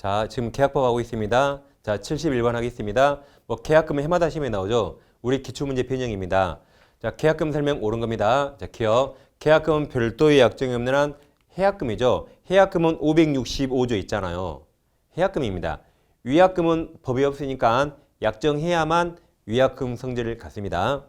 자, 지금 계약법 하고 있습니다. 자, 71번 하겠습니다. 계약금은 해마다 시험에 나오죠. 우리 기출문제 변형입니다. 자, 계약금 설명 옳은 겁니다. 자, 기억. 계약금은 별도의 약정이 없는 한 해약금이죠. 해약금은 565조 있잖아요. 해약금입니다. 위약금은 법이 없으니까 약정해야만 위약금 성질을 갖습니다.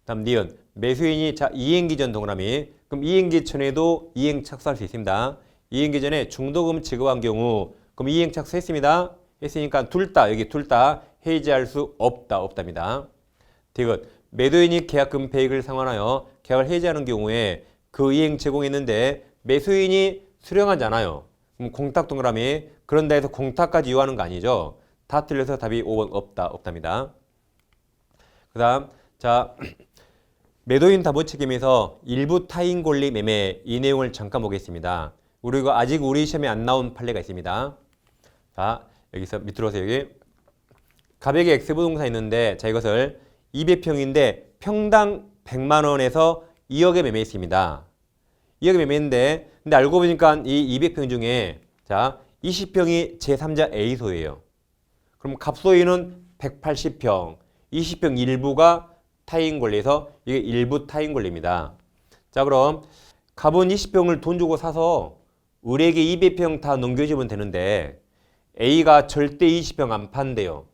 다음 니은. 매수인이 자 이행기 전 동그라미. 그럼 이행기 전에도 이행 착수할 수 있습니다. 이행기 전에 중도금 지급한 경우 그럼 이행 착수했습니다. 했으니까 여기 둘 다 해지할 수 없답니다. 디귿. 매도인이 계약금 배액을 상환하여 계약을 해지하는 경우에 그 이행 제공했는데 매수인이 수령하지 않아요. 그럼 공탁 동그라미. 그런다 해서 공탁까지 요하는 거 아니죠. 다 틀려서 답이 5번 없답니다. 그 다음 자 매도인 담보 책임에서 일부 타인 권리 매매 이 내용을 잠깐 보겠습니다. 우리가 아직 우리 시험에 안 나온 판례가 있습니다. 자 여기서 밑으로 오세요. 여기 가백의 X부동산 있는데 자 이것을 200평인데 평당 100만 원에서 2억에 매매했습니다. 2억에 매매했는데 근데 알고 보니까 이 200평 중에 자 20평이 제3자 A 소유예요. 그럼 갑소유는 180평, 20평 일부가 타인 권리에서 이게 일부 타인 권리입니다. 자 그럼 갑은 20평을 돈 주고 사서 을에게 200평 다 넘겨주면 되는데 A가 절대 20평 안 판대요.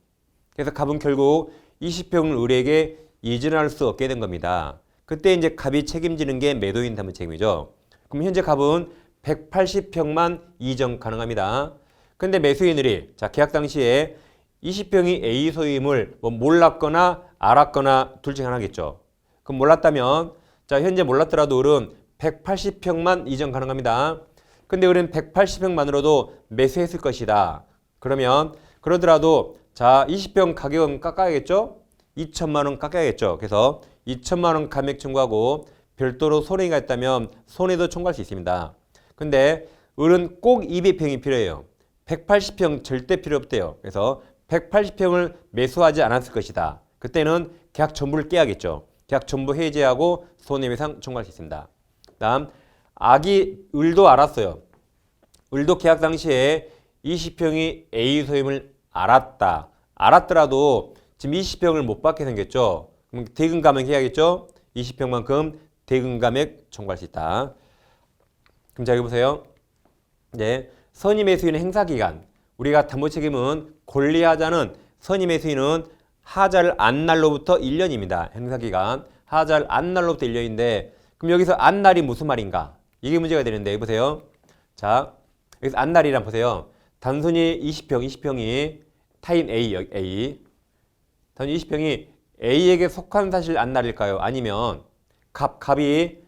그래서 갑은 결국 20평을 을에게 이전할 수 없게 된 겁니다. 그때 이제 갑이 책임지는 게 매도인 담보 책임이죠. 그럼 현재 갑은 180평만 이전 가능합니다. 근데 매수인들이 자 계약 당시에 20평이 A 소유임을 몰랐거나 알았거나 둘 중 하나겠죠. 그럼 몰랐다면 자 현재 몰랐더라도 을은 180평만 이전 가능합니다. 근데 을은 180평만으로도 매수했을 것이다. 그러면 그러더라도 자 20평 가격은 깎아야겠죠. 2천만 원 깎아야겠죠. 그래서 2천만 원 감액 청구하고 별도로 손해가 있다면 손해도 청구할 수 있습니다. 근데 을은 꼭 200평이 필요해요. 180평 절대 필요 없대요. 그래서 180평을 매수하지 않았을 것이다. 그때는 계약 전부를 깨야겠죠. 계약 전부 해지하고 손해배상 청구할 수 있습니다. 다음 을도 알았어요. 을도 계약 당시에 20평이 A 소임을 알았더라도 지금 20평을 못 받게 생겼죠. 그럼 대금 감액 해야겠죠. 20평만큼 대금 감액 청구할 수 있다. 그럼 자 여기 보세요. 네, 선의 매수인의 행사 기간. 우리가 담보 책임은 권리하자는 선의 매수인은 하자를 안 날로부터 1년입니다. 행사 기간. 하자를 안 날로부터 1년인데 그럼 여기서 안 날이 무슨 말인가? 이게 문제가 되는데 여기 보세요. 자, 여기서 안 날이란 보세요. 단순히 20평이 타인 A. 단순히 20평이 A에게 속한 사실 안 날일까요? 아니면 갑이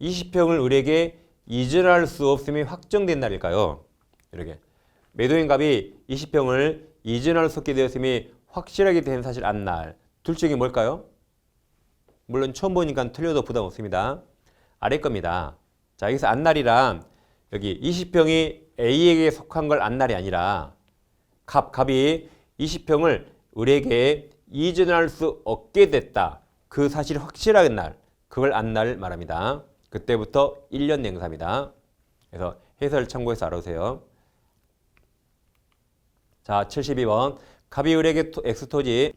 20평을 을에게 이전할 수 없음이 확정된 날일까요? 이렇게 매도인 갑이 20평을 이전할 수 없게 되었음이 확실하게 된 사실 안 날. 둘 중에 뭘까요? 물론 처음 보니까 틀려도 부담 없습니다. 아래 겁니다. 자 여기서 안 날이란 여기 20평이 A에게 속한 걸 안 날이 아니라 갑이 20평을 을에게 이전할 수 없게 됐다. 그 사실이 확실하게 날. 그걸 안 날 말합니다. 그때부터 1년 냉사입니다. 그래서 해설 참고해서 알아보세요. 자 72번 갑이 을에게 X토지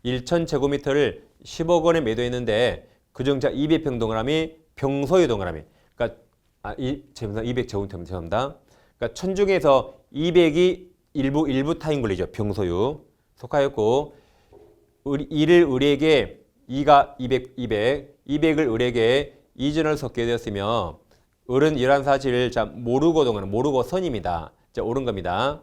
1,000제곱미터를 10억 원에 매도했는데 그중 200평 동그라미 평소유 동그라미 그러니까 200제곱미터 죄송합니다. 그러니까 1000 중에서 200이 일부 타인 권리죠. 평소유 속하였고 이를 을에게 200을 을에게 이전을 섞게 되었으며 을은 이러한 사실을 모르고 선입니다. 자, 옳은 겁니다.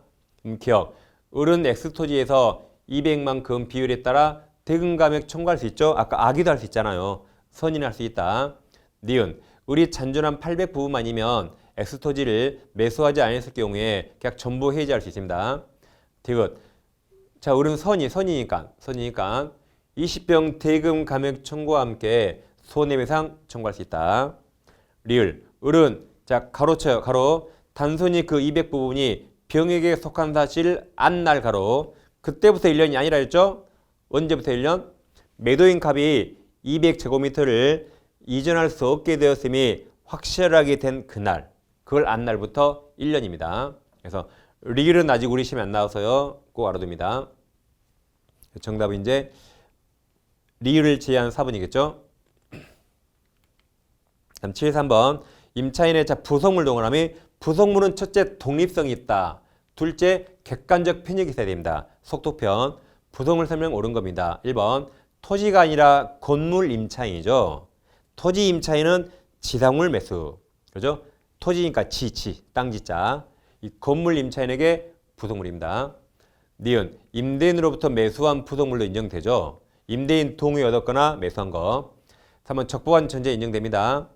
기억. 을은 X토지에서 200만큼 비율에 따라 대금 감액 청구할 수 있죠. 아까 아기도 할 수 있잖아요. 선인할 수 있다. 니은. 을이 잔존한 800 부분만이면 X토지를 매수하지 않았을 경우에 계약 전부 해지할 수 있습니다. 디귿. 자, 을은 선이니까 20평 대금 감액 청구와 함께 손해배상 청구할 수 있다. 리을. 을은 자 가로쳐요. 가로. 단순히 그 200 부분이 병에게 속한 사실 안 날 가로. 그때부터 1년이 아니라 했죠. 언제부터 1년? 매도인 갑이 200제곱미터를 이전할 수 없게 되었음이 확실하게 된 그날. 그걸 안 날부터 1년입니다. 그래서 리을은 아직 우리 시험에 안 나와서요. 꼭 알아둡니다. 정답은 이제 리을을 제외한 4번이겠죠. 다음 73번. 임차인의 부속물 동그라미. 부속물은 첫째 독립성이 있다. 둘째 객관적 편익이 있어야 됩니다. 속도편. 부속물 설명 옳은 겁니다. 1번. 토지가 아니라 건물 임차인이죠. 토지 임차인은 지상물 매수. 그죠? 토지니까 땅지자. 이 건물 임차인에게 부속물입니다. 니은. 임대인으로부터 매수한 부속물로 인정되죠. 임대인 동의 얻었거나 매수한 거. 3번 적법한 전제 인정됩니다.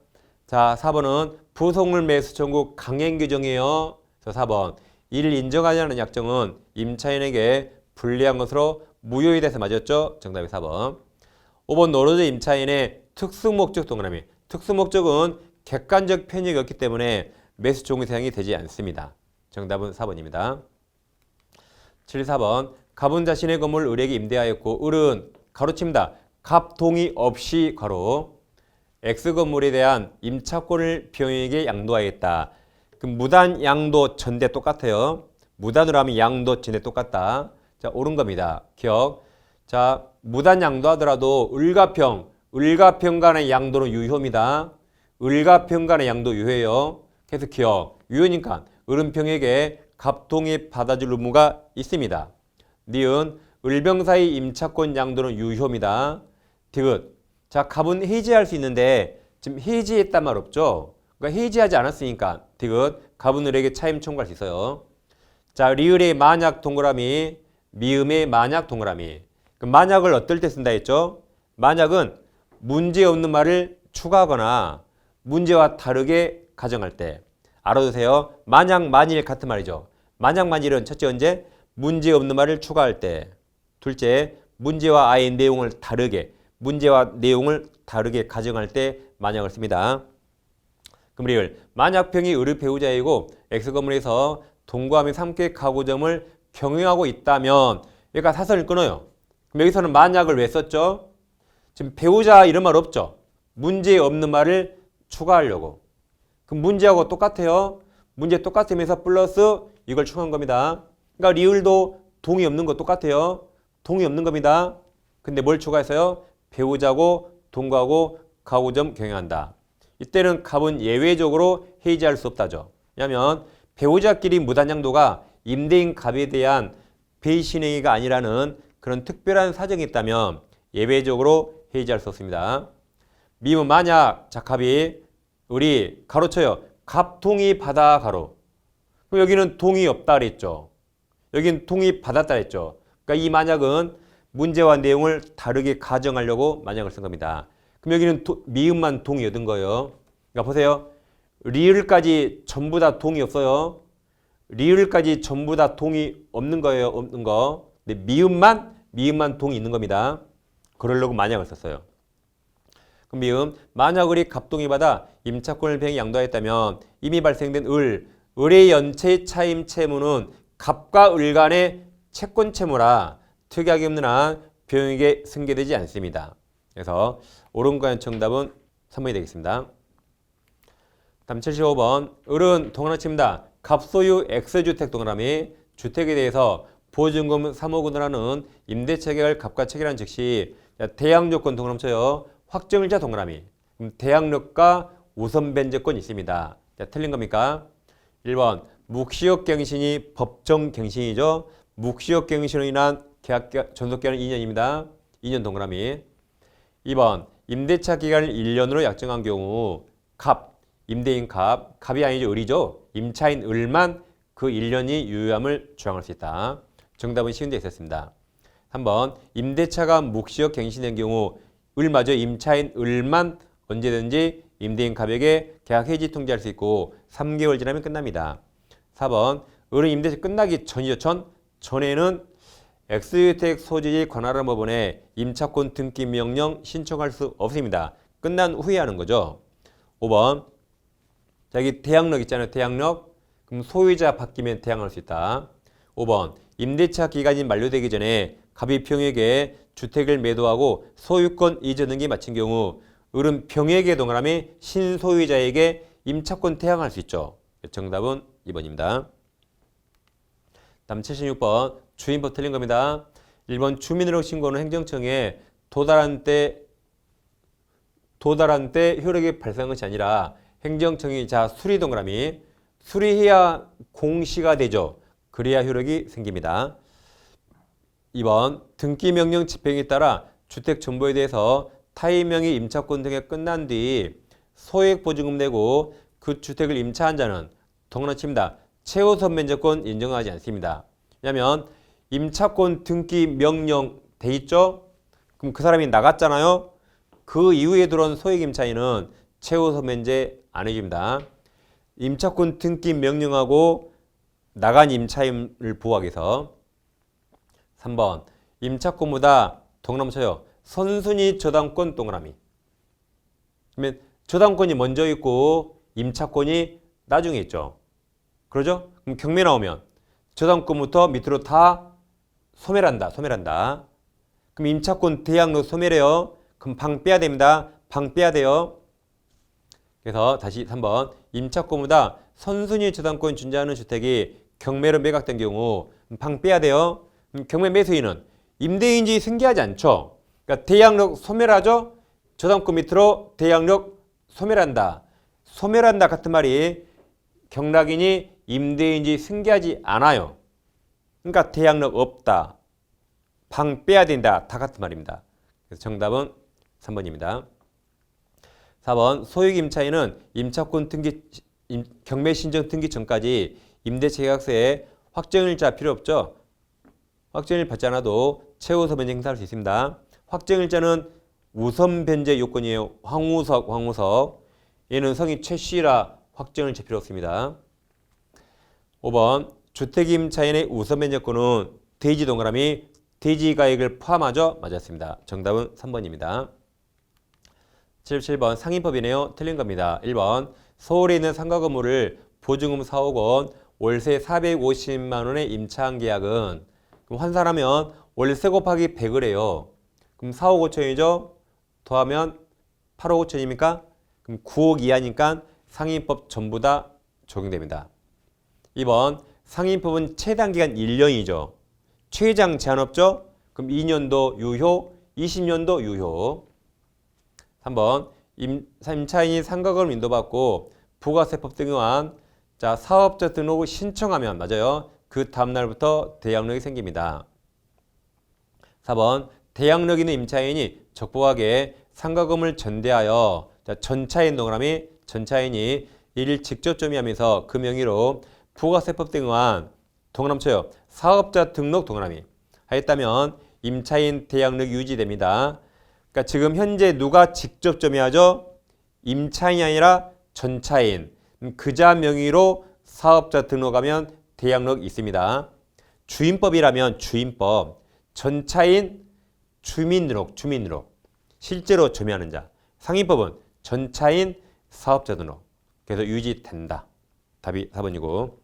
자, 4번은 부속물 매수 청구 강행 규정이에요. 그래서 4번. 이를 인정하지 않는 약정은 임차인에게 불리한 것으로 무효에 대해서 맞았죠. 정답이 4번. 5번 노로조 임차인의 특수목적 동그라미. 특수목적은 객관적 편익이 없기 때문에 매수 청구 대상이 되지 않습니다. 정답은 4번입니다. 74번. 갑은 자신의 건물을 을에게 임대하였고 을은 가로칩니다. 갑 동의 없이 가로 X건물에 대한 임차권을 B형에게 양도하였다. 그 무단 양도 전대 똑같아요. 무단으로 하면 양도 전대 똑같다. 자, 옳은 겁니다. 기억. 자, 무단 양도하더라도 을과 평 간의 양도는 유효입니다. 을과 평 간의 양도 유효예요. 그래서 기억. 유효니까 을은 평에게 갑동의 받아줄 의무가 있습니다. 니은 을병 사이 임차권 양도는 유효입니다. 디귿. 자, 갑은 해지할 수 있는데 지금 해지했단 말 없죠? 그러니까 해지하지 않았으니까 디귿. 갑은 을에게 차임 청구할 수 있어요. 자, 리을의 만약 동그라미, 미음의 만약 동그라미. 그 만약을 어떨 때 쓴다 했죠? 만약은 문제 없는 말을 추가하거나 문제와 다르게 가정할 때. 알아두세요. 만약, 만일 같은 말이죠. 만약, 만일은 첫째 언제? 문제 없는 말을 추가할 때. 둘째, 문제와 아예 내용을 다르게, 문제와 내용을 다르게 가정할 때 만약을 씁니다. 그럼 리을. 만약평이 을의 배우자이고 X건물에서 동거하며 함께 가구점을 경영하고 있다면 여기가 사선을 끊어요. 그럼 여기서는 만약을 왜 썼죠? 지금 배우자 이런 말 없죠? 문제 없는 말을 추가하려고. 그럼 문제하고 똑같아요. 문제 똑같으면서 플러스 이걸 추가한 겁니다. 그러니까 리을도 동의 없는 거 똑같아요. 동의 없는 겁니다. 근데 뭘 추가했어요? 배우자고 동거하고 가구점 경영한다. 이때는 갑은 예외적으로 해지할 수 없다죠. 왜냐하면 배우자끼리 무단양도가 임대인 갑에 대한 배신행위가 아니라는 그런 특별한 사정이 있다면 예외적으로 해지할 수 없습니다. 미음 만약 자 갑이 우리 가로쳐요. 갑 동의 받아 가로. 그럼 여기는 동의 없다 그랬죠. 여기는 동의 받았다 그랬죠. 그러니까 이 만약은 문제와 내용을 다르게 가정하려고 만약을 쓴 겁니다. 그럼 여기는 미음만 동의 얻은 거예요. 그러니까 보세요. 리을까지 전부 다 동의 없어요. 리을까지 전부 다 동의 없는 거예요. 없는 거. 근데 미음만 동의 있는 겁니다. 그러려고 만약을 썼어요. 그럼 미음 만약 을이 갑동의 받아 임차권을 병이 양도하였다면 이미 발생된 을의 연체 차임 채무는 갑과 을 간의 채권 채무라 특약이 없는 한 병에게 승계되지 않습니다. 그래서 옳은 과연 정답은 3번이 되겠습니다. 다음 75번. 을은 동그라미 칩니다. 갑소유 X주택 동그라미. 주택에 대해서 보증금 3억 원을 하는 임대차 계약을 갑과 체결한 즉시 대항조건 동그라미 쳐요. 확정일자 동그라미. 그럼 대항력과 우선 변제권이 있습니다. 자, 틀린 겁니까? 1번. 묵시효갱신이 법정갱신이죠. 묵시효갱신으로 인한 계약 전속기간은 2년입니다. 2년 동그라미. 2번. 임대차 기간을 1년으로 약정한 경우 임대인 갑이 아니죠. 을이죠. 임차인 을만 그 1년이 유효함을 주장할 수 있다. 정답은 쉬운 데 있었습니다. 3번. 임대차가 묵시효 갱신된 경우 을마저 임차인 을만 언제든지 임대인 갑에게 계약 해지 통지할 수 있고 3개월 지나면 끝납니다. 4번. 을은 임대차 끝나기 전이죠. 전에는 X주택 소지지 관할하는 법원에 임차권 등기 명령 신청할 수 없습니다. 끝난 후에 하는 거죠. 5번. 자, 여기 대항력 있잖아요. 대항력. 그럼 소유자 바뀌면 대항할 수 있다. 5번. 임대차 기간이 만료되기 전에 갑이 평에게 주택을 매도하고 소유권 이전 등기 마친 경우 을은 평에게 동그라미 신소유자에게 임차권 대항할 수 있죠. 정답은 2번입니다. 다음 76번 주인법 틀린 겁니다. 1번 주민등록 신고는 행정청에 도달한 때 효력이 발생한 것이 아니라 행정청이 수리 동그라미 수리해야 공시가 되죠. 그래야 효력이 생깁니다. 2번 등기명령 집행에 따라 주택 정보에 대해서 타인 명의 임차권 등이 끝난 뒤 소액보증금 내고 그 주택을 임차한 자는 동그라미입니다. 최우선 면제권 인정하지 않습니다. 왜냐하면 임차권 등기 명령 돼 있죠? 그럼 그 사람이 나갔잖아요. 그 이후에 들어온 소액 임차인은 최우선 면제 안 해줍니다. 임차권 등기 명령하고 나간 임차인을 보호하기 위해서. 3번 임차권보다 동그라미 쳐요. 선순위 저당권 동그라미. 그러면 저당권이 먼저 있고 임차권이 나중에 있죠. 그러죠? 그럼 경매 나오면 저당권부터 밑으로 다 소멸한다. 그럼 임차권 대항력 소멸해요. 그럼 방 빼야 됩니다. 방 빼야 돼요. 그래서 다시 3번 임차권보다 선순위 저당권 존재하는 주택이 경매로 매각된 경우 방 빼야 돼요. 경매 매수인은 임대인지 승계하지 않죠. 그러니까 대항력 소멸하죠. 저당권 밑으로 대항력 소멸한다. 소멸한다 같은 말이 경락인이 임대인지 승계하지 않아요. 그러니까 대항력 없다. 방 빼야 된다. 다 같은 말입니다. 그래서 정답은 3번입니다. 4번 소액 임차인은 임차권 등기 경매 신청 등기 전까지 임대차 계약서에 확정일자 필요 없죠. 확정일 받지 않아도 최우선 변제 행사할 수 있습니다. 확정일자는 우선 변제 요건이에요. 황우석. 얘는 성이 최씨라 확정일자 필요 없습니다. 5번 주택 임차인의 우선 변제권은 대지 동그라미 대지가액을 포함하죠. 맞았습니다. 정답은 3번입니다. 77번 상인법이네요. 틀린 겁니다. 1번 서울에 있는 상가 건물을 보증금 4억 원, 월세 450만 원에 임차한 계약은 그럼 환산하면 월세 곱하기 100을 해요. 그럼 4억 5천이죠. 더하면 8억 5천입니까? 그럼 9억 이하니까 상인법 전부 다 적용됩니다. 2번 상인법은 최단 기간 1년이죠. 최장 제한 없죠? 그럼 2년도 유효, 20년도 유효. 3번 임차인이 상가건을 인도받고 부가세법 등에 의한 사업자 등록을 신청하면 맞아요. 그 다음날부터 대항력이 생깁니다. 4번 대항력 있는 임차인이 적법하게 상가금을 전대하여 전차인 동그라미 전차인이 이를 직접 점유하면서 그 명의로 부가세법 등에 의한 동그라미 쳐요. 사업자 등록 동그라미 하였다면 임차인 대항력이 유지됩니다. 그러니까 지금 현재 누가 직접 점유하죠? 임차인이 아니라 전차인. 그자 명의로 사업자 등록하면 대항력이 있습니다. 주인법이라면 주인법. 전차인 주민등록. 실제로 점유하는 자. 상인법은 전차인 사업자 등록. 그래서 유지된다. 답이 4번이고.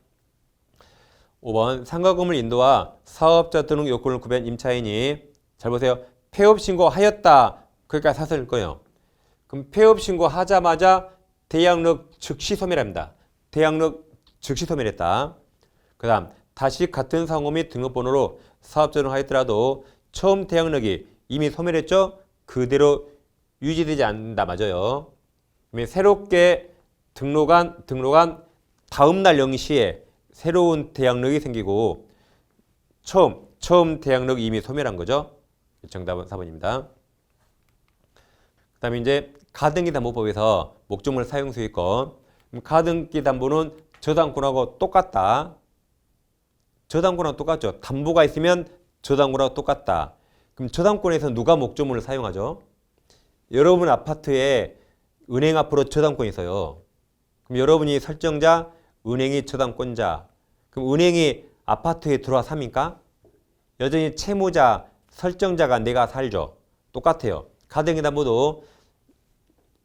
5번 상가금을 인도와 사업자 등록 요건을 구별한 임차인이 잘 보세요. 폐업 신고하였다. 그러니까 사설일 거예요. 그럼 폐업 신고하자마자 대항력 즉시 소멸합니다. 대항력 즉시 소멸했다. 그 다음 다시 같은 상호 및 등록번호로 사업자 등록하였더라도 처음 대항력이 이미 소멸했죠. 그대로 유지되지 않는다. 맞아요. 새롭게 등록한 다음날 0시에 새로운 대항력이 생기고 처음 대항력이 이미 소멸한 거죠. 정답은 4번입니다. 그 다음에 이제 가등기 담보법에서 목적물 사용 소유권. 가등기 담보는 저당권하고 똑같다. 저당권하고 똑같죠. 담보가 있으면 저당권하고 똑같다. 그럼 저당권에서 누가 목적물을 사용하죠? 여러분 아파트에 은행 앞으로 저당권이 있어요. 그럼 여러분이 설정자, 은행이 저당권자. 그럼 은행이 아파트에 들어와 삽니까? 여전히 채무자, 설정자가 내가 살죠. 똑같아요. 가등기 담보도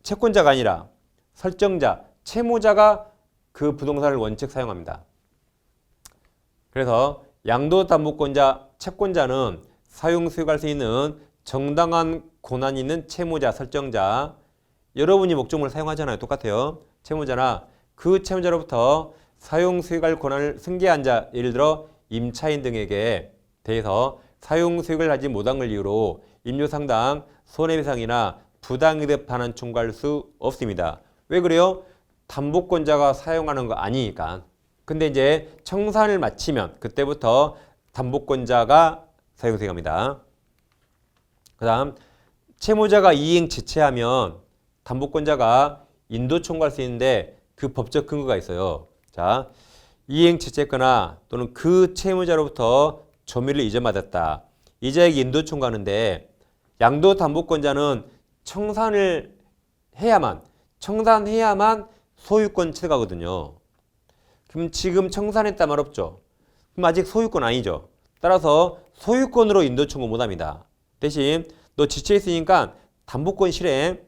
채권자가 아니라 설정자, 채무자가 그 부동산을 원칙 사용합니다. 그래서 양도담보권자, 채권자는 사용 수익할 수 있는 정당한 권한이 있는 채무자, 설정자. 여러분이 목적물을 사용하잖아요. 똑같아요. 채무자나 그 채무자로부터 사용 수익할 권한을 승계한 자, 예를 들어 임차인 등에게 대해서 사용 수익을 하지 못한 걸 이유로 임묘상당 손해배상이나 부당이득 반환 청구할 수 없습니다. 왜 그래요? 담보권자가 사용하는 거 아니니까. 근데 이제 청산을 마치면 그때부터 담보권자가 사용 수익합니다. 그 다음 채무자가 이행 지체하면 담보권자가 인도 청구할 수 있는데 그 법적 근거가 있어요. 자, 이행 지체했거나 또는 그 채무자로부터 점유를 이전받았다. 이자에게 인도 청구하는데 양도담보권자는 청산해야만 소유권 취득하거든요. 그럼 지금 청산했다 말 없죠. 그럼 아직 소유권 아니죠. 따라서 소유권으로 인도 청구 못합니다. 대신 너 지체했으니까 담보권 실행을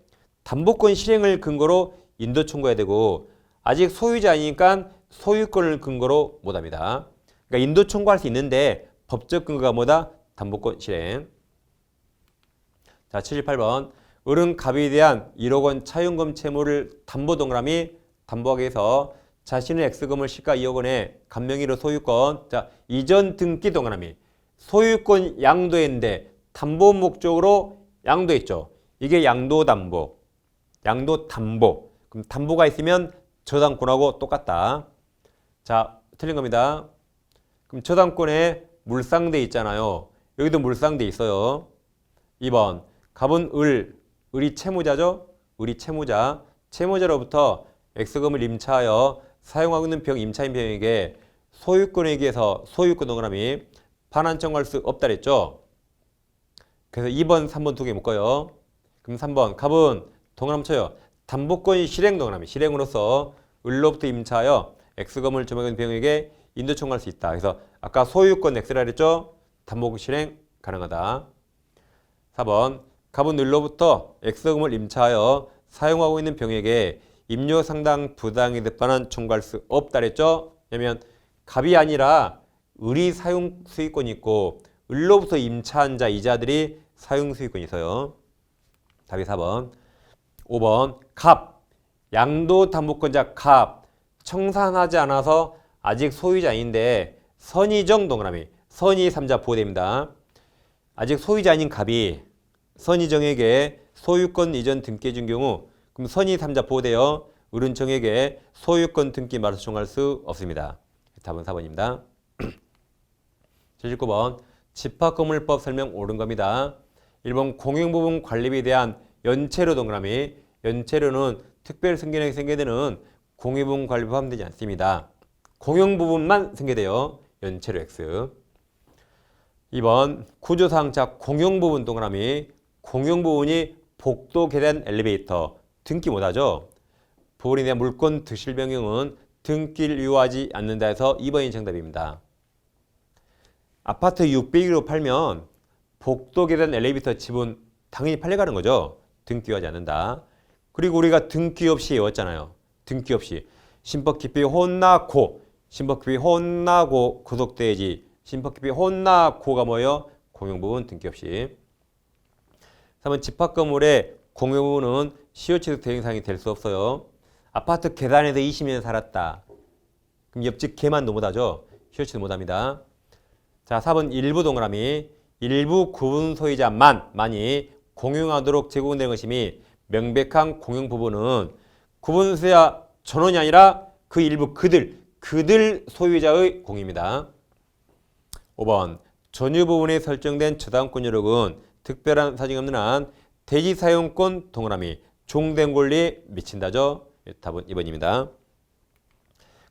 근거로 인도 청구해야 되고 아직 소유자 아니니까 소유권을 근거로 못합니다. 그러니까 인도 청구할 수 있는데 법적 근거가 뭐다? 담보권 실행. 자, 78번. 을은 갑에 대한 1억 원 차용금 채무를 담보 동그라미 담보하기 위해서 자신의 X금을 시가 2억 원에 간명의로 소유권, 자, 이전 등기 동그라미 소유권 양도했는데 담보 목적으로 양도했죠. 이게 양도담보. 그럼 담보가 있으면 저당권하고 똑같다. 자, 틀린 겁니다. 그럼 저당권에 물상대 있잖아요. 여기도 물상대 있어요. 2번. 갑은 을이 채무자죠. 채무자로부터 X금을 임차하여 사용하고 있는 임차인 병에게 소유권에 의해서 소유권 동그라미 반환 청구할 수 없다 그랬죠. 그래서 2번, 3번 두 개 묶어요. 그럼 3번. 갑은 동그라미 쳐요. 담보권 실행 동그라미 실행으로서 을로부터 임차하여 X금을 점유하고 있는 병에게 인도 청구할 수 있다. 그래서 아까 소유권 X라 그랬죠. 담보권 실행 가능하다. 4번. 갑은 을로부터 X금을 임차하여 사용하고 있는 병에게 임묘상당 부당이득 반환 청구할 수 없다 그랬죠. 왜냐면 갑이 아니라 을이 사용 수익권이 있고 을로부터 임차한 자 이자들이 사용 수익권이 있어요. 답이 4번. 5번. 갑. 양도담보권자 갑. 청산하지 않아서 아직 소유자 아닌데 선의정 동그라미 선의 3자 보호됩니다. 아직 소유자 아닌 갑이 선의정에게 소유권 이전 등기해 준 경우 그럼 선의 3자 보호되어 을은 정에게 소유권 등기 말소 청구할 수 없습니다. 답은 4번입니다. 79번. 집합건물법 설명 옳은 겁니다. 1번 공용부분 관리비에 대한 연체료 동그라미 연체료는 특별 승계량이 생겨되는 공용부분 관리비 포함되지 않습니다. 공용부분만 생겨돼요. 연체료 X. 2번 구조사항 자 공용부분 동그라미 공용부분이 복도 계단 엘리베이터 등기 못하죠. 부분에 대한 물권 득실 변경은 등기를 유효하지 않는다 해서 2번이 정답입니다. 아파트 600으로 팔면 복도 계단 엘리베이터 집은 당연히 팔려가는 거죠. 등기 유효하지 않는다. 그리고 우리가 등기 없이 외웠잖아요. 등기 없이 신법 깊이 혼나고 구속돼야지. 신법 깊이 혼나고가 뭐예요? 공용부분 등기 없이. 3번 집합 건물의 공용부분은 시효취득 대행사항이 될 수 없어요. 아파트 계단에서 20년 살았다. 그럼 옆집 개만도 못하죠. 시효취득 못합니다. 자, 4번 일부 동그라미 일부 구분 소유자만이 공용하도록 제공되는 것임이 명백한 공용 부분은 구분 소유자 전원이 아니라 그 일부 그들 소유자의 공유입니다. 5번 전유 부분에 설정된 저당권 여력은 특별한 사정이 없는 한 대지 사용권 동그라미 종된 권리에 미친다죠. 답은 2번입니다.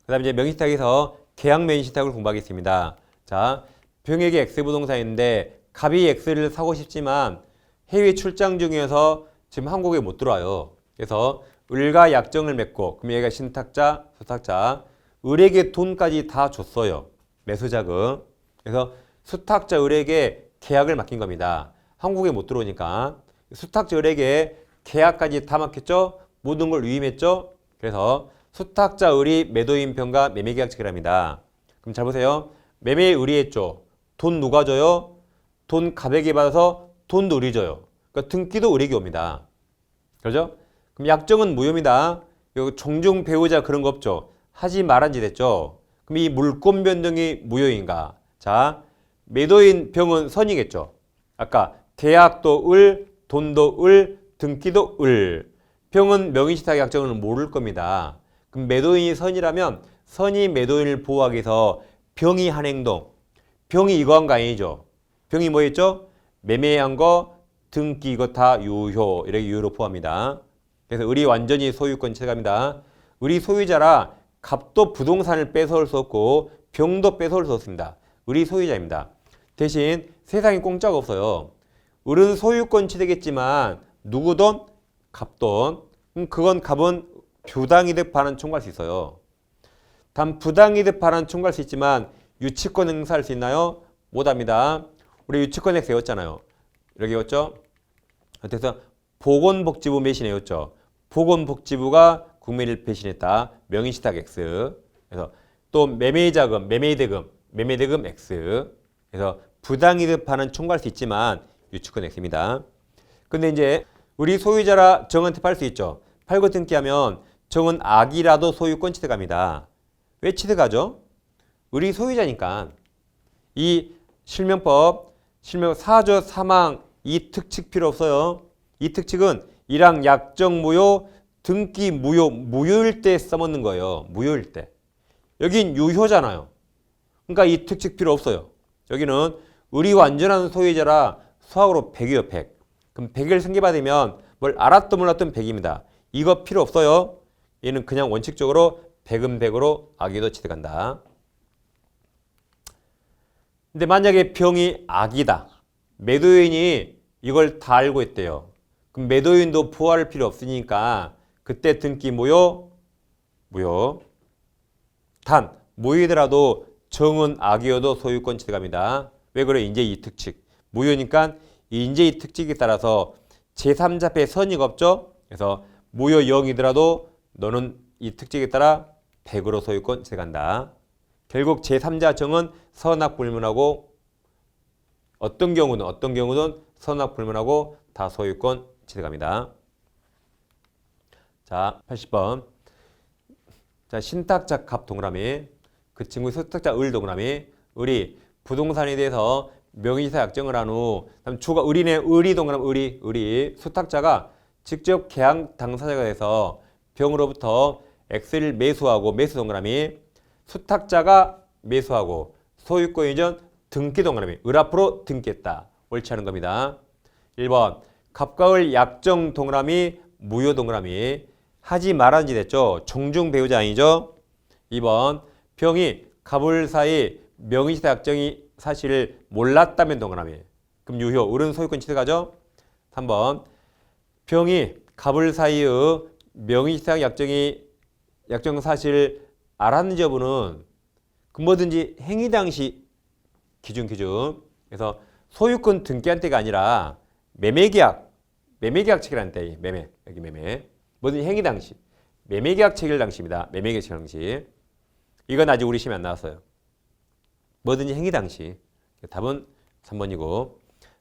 그 다음에 이제 명의신탁에서 계약 명의신탁을 공부하겠습니다. 자, 병에게 X부동산인데 갑이 X를 사고 싶지만 해외 출장 중이어서 지금 한국에 못 들어와요. 그래서 을과 약정을 맺고 그럼 얘가 신탁자, 수탁자 을에게 돈까지 다 줬어요. 매수자금. 그래서 수탁자 을에게 계약을 맡긴 겁니다. 한국에 못 들어오니까 수탁자 을에게 계약까지 다 맡겼죠. 모든 걸 위임했죠. 그래서 수탁자 을이 매도인 병과 매매계약 체결 합니다. 그럼 잘 보세요. 매매 의리했죠. 돈 누가 줘요? 돈 갑에게 받아서 돈도 을이 줘요. 그러니까 등기도 을에게 옵니다. 그렇죠? 그럼 약정은 무효입니다. 여기 종중 배우자 그런 거 없죠. 하지 말한 짓 했죠. 그럼 이 물권 변동이 무효인가? 자, 매도인 병은 선이겠죠. 아까 계약도 을, 돈도 을, 등기도 을. 병은 명의신탁 약정을 모를 겁니다. 그럼 매도인이 선이라면 선이 매도인을 보호하기 위해서 병이 한 행동. 병이 이거 한 거 아니죠. 병이 뭐였죠? 매매한 거, 등기 이거 다 유효. 이렇게 유효로 포함합니다. 그래서 을이 완전히 소유권 취득합니다. 을이 소유자라 갑도 부동산을 뺏어올 수 없고 병도 뺏어올 수 없습니다. 을이 소유자입니다. 대신 세상에 공짜가 없어요. 을은 소유권 취득했지만 누구 돈? 갑돈. 그건 갑은 부당이득 반환 청구할 수 있어요. 단 부당이득 반환 청구할 수 있지만 유치권 행사할 수 있나요? 못합니다. 우리 유치권 엑스 외웠잖아요. 이렇게 외웠죠? 그래서 보건복지부 매신 외웠죠. 보건복지부가 국민을 배신했다. 명의신탁 X. 그래서 또 매매자금, 매매대금 X. 그래서 부당이득 반환 청구할 수 있지만 유치권 X입니다. 근데 이제 우리 소유자라 정한테 팔 수 있죠. 팔고 등기하면 정은 악이라도 소유권 취득합니다. 왜 취득하죠? 우리 소유자니까. 이 실명법, 사조 사망 이 특칙 필요 없어요. 이 특칙은 일항 약정 무효, 등기 무효, 무효일 때 써먹는 거예요. 무효일 때. 여긴 유효잖아요. 그러니까 이 특칙 필요 없어요. 여기는 을이 완전한 소유자라 수학으로 100이에요. 100. 그럼 100을 승계받으면 뭘 알았든 몰랐든 100입니다. 이거 필요 없어요. 얘는 그냥 원칙적으로 100은 100으로 악의도 취득한다. 근데 만약에 병이 악이다. 매도인이 이걸 다 알고 있대요. 그럼 매도인도 부활할 필요 없으니까 그때 등기 무효. 단 무효이더라도 정은 악이어도 소유권 취득합니다. 왜 그래? 인제 이 특칙. 무효니까 인제 이 특칙에 따라서 제3자패 선의가 없죠. 그래서 무효 0이더라도 너는 이 특칙에 따라 100으로 소유권 취득한다. 결국 제3자 정은 선악불문하고 어떤 경우든 선악불문하고 다 소유권 취득합니다. 자, 80번. 자, 신탁자 갑 동그라미. 그 친구 수탁자 을 동그라미. 을이 부동산에 대해서 명의사 약정을 한 후, 다음 주가 을이네. 을이 동그라미. 을이 수탁자가 직접 계약 당사자가 돼서 병으로부터 X를 매수하고 매수 동그라미. 수탁자가 매수하고 소유권 이전 등기 동그라미. 을 앞으로 등기했다. 옳지 않은 겁니다. 1번 갑과 을 약정 동그라미 무효 동그라미. 하지 말았는지 됐죠. 종중 배우자 아니죠. 2번 병이 갑을 사이 명의시타 약정이 사실을 몰랐다면 동그라미. 그럼 유효. 을은 소유권 취득하죠. 3번 병이 갑을 사이의 명의시타 약정 사실을 알았는지 여부는 그 뭐든지 행위 당시 기준. 그래서 소유권 등기한 때가 아니라 매매계약 체결한 때. 여기 매매. 뭐든지 행위 당시. 매매계약 체결 당시입니다. 매매계약 체결 당시. 이건 아직 우리 시험에 안 나왔어요. 뭐든지 행위 당시. 답은 3번이고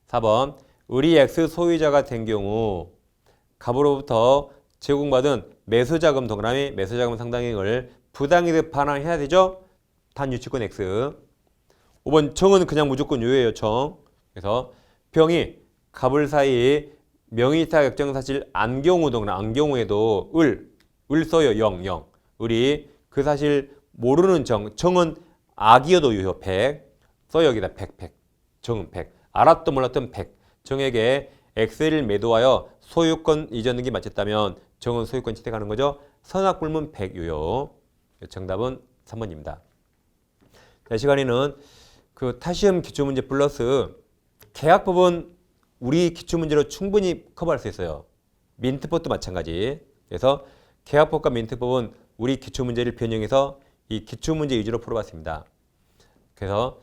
4번 을이 X 소유자가 된 경우 갑으로부터 제공받은 매수자금 동그라미 매수자금 상당액을 부당이득 반환해야 되죠. 단 유치권 X. 5번 정은 그냥 무조건 유효예요. 정. 그래서 병이 갑을 사이 명의시타 약정 사실 안 경우 동그라미 안 경우에도 을 써요. 0. 을이 그 사실 모르는 정은 악이어도 유효 100. 써 여기다 100. 정은 100. 알았던 몰랐던 100. 정에게 X를 매도하여 소유권 이전 등기 마쳤다면 정은 소유권 취득하는 거죠. 선악불문 100 유효. 정답은 3번입니다. 이 시간에는 그 타시험 기출문제 플러스 계약법은 우리 기출문제로 충분히 커버할 수 있어요. 민트법도 마찬가지. 그래서 계약법과 민트법은 우리 기출문제를 변형해서 이 기출문제 위주로 풀어봤습니다. 그래서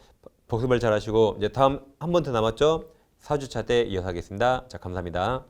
복습을 잘 하시고 이제 다음 한 번 더 남았죠? 4주차 때 이어서 하겠습니다. 자, 감사합니다.